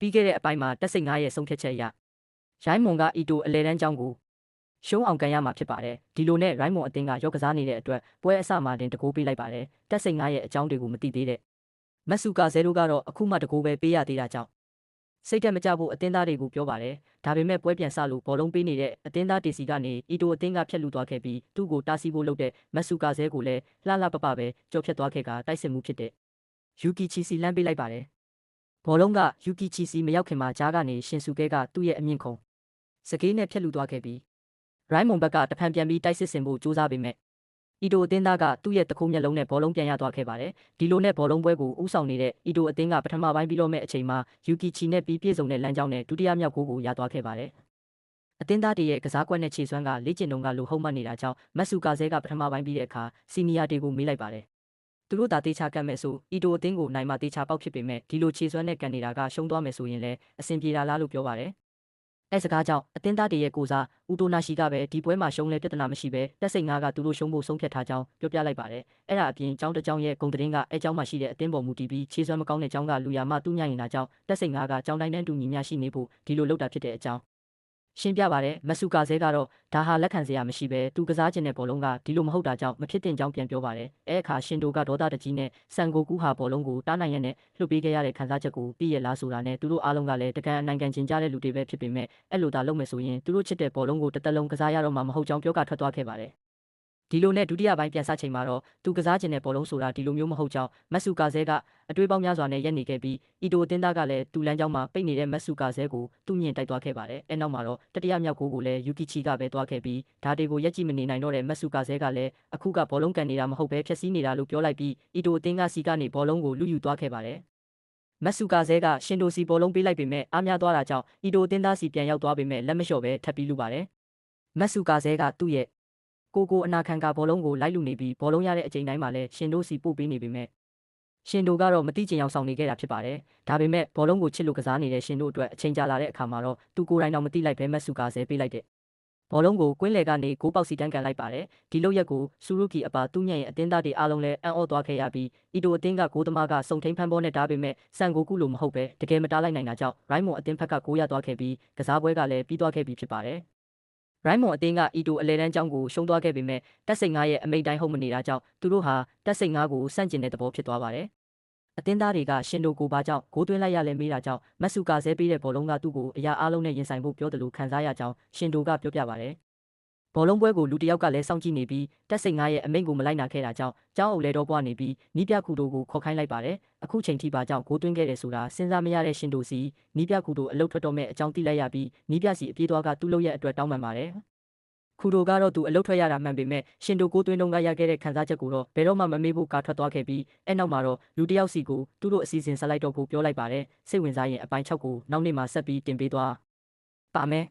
ပြီးခဲ့တဲ့အပိုင်းမှာတက်စိတ်9ရဲ့ဆုံးဖြတ်ချက်အရရိုင်းမွန်ကအီတိုအလဲတန်းကျောင်းကိုရှုံးအောင်ကန်ရမှာဖြစ်ပါတယ်ဒီလိုနဲ့ရိုင်းမွန်အသင်းကရော့ကစားနေတဲ့အတွက်ပွဲအစမှာတင်တကိုးပေးလိုက်ပါတယ်တက်စိတ်9ရဲ့အကြောင်းတွေကိုမသိသေးတဲ့မက်ဆူကာဇဲတို့ကတော့အခုမှတကိုးပဲပေးရသေးတာကြောင့်စိတ်တက်မကြဖို့အသင်းသားတွေကိုပြောပါတယ်ဒါပေမဲ့ပွဲပြန်ဆလို့ဘောလုံးပေးနေတဲ့အသင်းသားတီစီကနေအီတိုအသင်းကဖျက်လူသွားခဲ့ပြီးသူ့ကိုတားဆီးဖို့လုပ်တဲ့မက်ဆူကာဇဲကိုလည်းလှလှပပပဲကြော်ဖြတ်သွားခဲ့ကတိုက်စစ်မှုဖြစ်တဲ့ယူကီချီစီလမ်းပေးလိုက်ပါတယ်ဘောလုံးကယူကီချီစီမရောက်ခင်မှာဂျားကနေရှင်စုကဲကသူ့ရဲ့အမြင့်ခုံစကေးနဲ့ဖျက်လူသွားခဲ့ပြီးရိုင်းမွန်ဘက်ကတဖန်ပြန်ပြီးတိုက်စစ်ဆင်ဖို့ကြိုးစားပေမဲ့အီတိုအသင်းသားကသူ့ရဲ့တခုံးမျက်လုံးနဲ့ဘောလုံးပြန်ရသွားခဲ့ပါတယ်ဒီလိုနဲ့ဘောလုံးပွဲကိုဥဆောင်နေတဲ့အီတိုအသင်းကပထမပိုင်းပြီးတော့မဲ့အချိန်မှာယူကီချီနဲ့ပြီးပြည့်စုံတဲ့လမ်းကြောင်းနဲ့ဒုတိယမြောက်ဂိုးကိုရသွားခဲ့ပါတယ်အသင်းသားတွေရဲ့ကစားကွက်နဲ့ခြေစွမ်းကလေ့ကျင့်တုန်းကလိုဟုတ်မှတ်နေတာကြောင့်မက်ဆူကာဇဲကပထမပိုင်းပြီးတဲ့အခါစီနီယာတွေကိုမေးလိုက်ပါတယ်သူတို့သာတေချာကတ်မဲ့ဆိုအီတိုအသင်းကိုနိုင်မှတေချာပေါက်ဖြစ်ပေမဲ့ဒီလိုခြေစွမ်းနဲ့ကန်နေတာကရှုံးသွားမယ်ဆိုရင်လည်းအဆင်ပြေတာလားလို့ပြောပါတယ်အဲစကားကြောင့်အသင်းသားတွေရဲ့ကိုစားဦးတိုနာရှိကပဲဒီပွဲမှာရှုံးလဲပြဿနာမရှိပဲတက်စိတ်9ကသူတို့ရှုံးဖို့ဆုံးဖြတ်ထားကြောင်းပြောပြလိုက်ပါတယ်အဲ့ဒါအပြင်ကျောင်းတစ်ကျောင်းရဲ့ဂုံသတင်းကအဲကျောင်းမှာရှိတဲ့အသင်းပေါ်မူတည်ပြီးခြေစွမ်းမကောင်းတဲ့ကျောင်းကလူရမသူ့ညရင်တာကြောင့်တက်စိတ်9ကကျောင်းတိုင်းတန်းတူညီမျှရှိနေဖို့ဒီလိုလုပ်တာဖြစ်တဲ့အကြောင်းရှင်းပြပါတယ်မက်ဆူကာဇဲကတော့ဒါဟာလက်ခံစရာမရှိပဲသူကစားခြင်းတဲ့ဘောလုံးကဒီလိုမဟုတ်တာကြောင့်မဖြစ်တဲ့ကြောင်းပြန်ပြောပါတယ်အဲအခါရှင်တိုကဒေါသတကြီးနဲ့ဆန်ဂိုကူဟာဘောလုံးကိုတားနိုင်ရတဲ့လှုပ်ပေးခဲ့ရတဲ့ခံစားချက်ကိုပြည့်ရလားဆိုတာနဲ့သူတို့အားလုံးကလည်းတကယ်အနိုင်ကန်ကျင်ကြတဲ့လူတွေပဲဖြစ်ပေမဲ့အဲ့လိုသာလုပ်မယ်ဆိုရင်သူတို့ချစ်တဲ့ဘောလုံးကိုတစ်သက်လုံးကစားရတော့မှမဟုတ်ကြောင်းပြောကထွက်သွားခဲ့ပါတယ်ဒီလိုနဲ့ဒုတိယပိုင်းပြန်ဆချိန်မှာတော့သူကစားခြင်းတဲ့ဘောလုံးဆိုတာဒီလိုမျိုးမဟုတ်ကြောင်းမက်ဆူကာဇဲကအတွေးပေါင်းများစွာနဲ့ရက်နေခဲ့ပြီးအီတိုအသင်းသားကလည်းသူ့လမ်းကြောင်းမှာပိတ်နေတဲ့မက်ဆူကာဇဲကိုသူ့မြင်တိုက်သွားခဲ့ပါတယ်အဲနောက်မှာတော့တတိယမြောက်ဂိုးကိုလည်းယူကီချီကပဲသွားခဲ့ပြီးဒါတွေကိုရက်ကြည့်မနေနိုင်တော့တဲ့မက်ဆူကာဇဲကလည်းအခုကဘောလုံးကန်နေတာမဟုတ်ပဲဖျက်ဆီးနေတာလို့ပြောလိုက်ပြီးအီတိုအသင်းကစီကနေဘောလုံးကိုလူယူသွားခဲ့ပါတယ်မက်ဆူကာဇဲကရှင်တိုစီဘောလုံးပေးလိုက်ပေမဲ့အားများသွားတာကြောင့်အီတိုအသင်းသားစီပြန်ရောက်သွားပေမဲ့လက်မလျှော့ပဲထပ်ပြီးလူပါတယ်မက်ဆူကာဇဲကသူ့ရဲ့ကိုအနာခံကဘောလုံးကိုလိုက်လူနေပြီးဘောလုံးရတဲ့အချိန်တိုင်းမှာလည်းရှင်တို့စီပို့ပေးနေပေမဲ့ရှင်တို့ကတော့မတိကျင်အောင်ဆောင်နေခဲ့တာဖြစ်ပါတယ်ဒါပေမဲ့ဘောလုံးကိုချစ်လို့ကစားနေတဲ့ရှင်တို့အတွက်အချိန်ကြာလာတဲ့အခါမှာတော့သူကိုယ်တိုင်တော့မသိလိုက်ပဲမက်ဆူကာဇဲပေးလိုက်တဲ့ဘောလုံးကိုကွင်းလယ်ကနေဂိုးပေါက်စီတန်းကန်လိုက်ပါတယ်ဒီလောက်ရက်ကိုဆူရုကီအပါသူ့ညံ့ရဲ့အသင်းသားတွေအားလုံးလည်းအံ့ဩသွားခဲ့ရပြီးအီတိုအသင်းကဂိုးသမားကစုံထိန်ဖန်ဘောနဲ့တားပေမဲ့ဆန်ဂိုကူလိုမဟုတ်ပဲတကယ်မတားလိုက်နိုင်တာကြောင့်ရိုင်းမွန်အသင်းဘက်ကဂိုးရသွားခဲ့ပြီးကစားပွဲကလည်းပြီးသွားခဲ့ပြီဖြစ်ပါတယ်ရိုင်းမွန်အသင်းကအီတိုအလဲတန်းကျောင်းကိုရှုံးသွားခဲ့ပေမဲ့တက်စိတ်9ရဲ့အမိန့်တိုင်းဟုတ်မနေတာကြောင့်သူတို့ဟာတက်စိတ်9ကိုစန့်ကျင်တဲ့သဘောဖြစ်သွားပါတယ်အသင်းသားတွေကရှင်တိုကိုဘာကြောင့်ဂိုးသွင်းလိုက်ရလဲမေးတာကြောင့်မက်ဆူကာဇဲပေးတဲ့ဘောလုံးကသူ့ကိုအရာအားလုံးနဲ့ရင်ဆိုင်ဖို့ပြောတယ်လို့ခံစားရကြောင်းရှင်တိုကပြောပြပါတယ်ဘောလုံးပွဲကိုလူတစ်ယောက်ကလည်းစောင့်ကြည့်နေပြီးတက်စိတ်9ရဲ့အမိန့်ကိုမလိုက်နာခဲ့တာကြောင့်ကျောင်းအုပ်လဲတော့ပွားနေပြီးနီးပြကူတိုကိုခေါ်ခိုင်းလိုက်ပါတယ်အခုချိန်ထိပါကြောင့်ဂိုးသွင်းခဲ့တယ်ဆိုတာစဉ်းစားမရတဲ့ရှင်တိုစီနီးပြကူတိုအလုတ်ထွက်တော့မဲ့အကြောင်းသိလိုက်ရပြီးနီးပြစီအပြေးသွားကသူ့လုပ်ရဲ့အတွက်တောင်းပန်ပါတယ်ခူတိုကတော့သူအလုတ်ထွက်ရတာမှန်ပေမဲ့ရှင်တိုကိုသွင်းတုံးကရခဲ့တဲ့ခံစားချက်ကိုတော့ဘယ်တော့မှမမေ့ဖို့ကာထွက်သွားခဲ့ပြီးအဲနောက်မှာတော့လူတစ်ယောက်စီကိုသူတို့အစီအစဉ်ဆက်လိုက်တော့ဖို့ပြောလိုက်ပါတယ်စိတ်ဝင်စားရင်အပိုင်း6ကိုနောက်နေ့မှာဆက်ပြီးတင်ပေးသွားပါမယ်